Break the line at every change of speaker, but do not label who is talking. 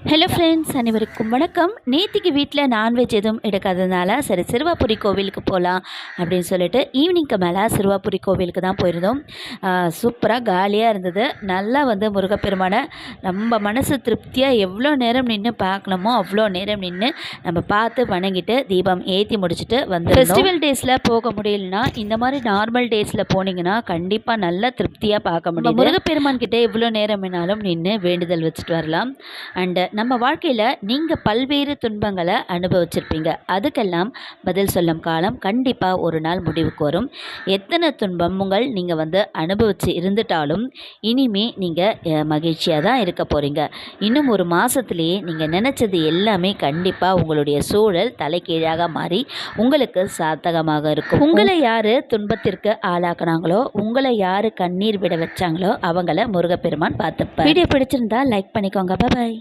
Hello friends, அனைவருக்கும் வணக்கம். நேத்திக்கு வீட்டில் நான்வெஜ் எதுவும் எடுக்காததுனால சரி சிறுவாபுரி கோவிலுக்கு போகலாம் அப்படின்னு சொல்லிட்டு ஈவினிங்க்கு மேலே சிறுவாபுரி கோவிலுக்கு தான் போயிருந்தோம். சூப்பராக காலியாக இருந்தது. நல்லா முருகப்பெருமானை நம்ம மனசு திருப்தியாக எவ்வளோ நேரம் நின்று பார்க்கணுமோ அவ்வளோ நேரம் நின்று நம்ம பார்த்து வணங்கிட்டு தீபம் ஏற்றி முடிச்சுட்டு வந்து ஃபெஸ்டிவல் டேஸில் போக முடியலன்னா இந்த மாதிரி நார்மல் டேஸில் போனீங்கன்னா கண்டிப்பாக நல்லா திருப்தியாக பார்க்க முடியும். முருகப்பெருமான் கிட்டே எவ்வளோ நேரம் வேணாலும் நின்று வேண்டுதல் வச்சுட்டு வரலாம். அண்டு நம்ம வாழ்க்கையில் நீங்கள் பல்வேறு துன்பங்களை அனுபவிச்சிருப்பீங்க. அதுக்கெல்லாம் பதில் சொல்லும் காலம் கண்டிப்பாக ஒரு நாள் முடிவுக்கு வரும். எத்தனை துன்பங்கள் நீங்கள் அனுபவித்து இருந்துட்டாலும் இனிமே நீங்கள் மகிழ்ச்சியாக தான் இருக்க போகிறீங்க. இன்னும் ஒரு மாதத்துலேயே நீங்கள் நினச்சது எல்லாமே கண்டிப்பாக உங்களுடைய சூழல் தலைகீழாக மாறி உங்களுக்கு சாதகமாக இருக்கும். உங்களை யார் துன்பத்திற்கு ஆளாக்குனாங்களோ, உங்களை யார் கண்ணீர் விட வச்சாங்களோ அவங்கள முருகப்பெருமான் பார்த்துப்பார். வீடியோ பிடிச்சிருந்தா லைக் பண்ணிக்கோங்க. பாய்.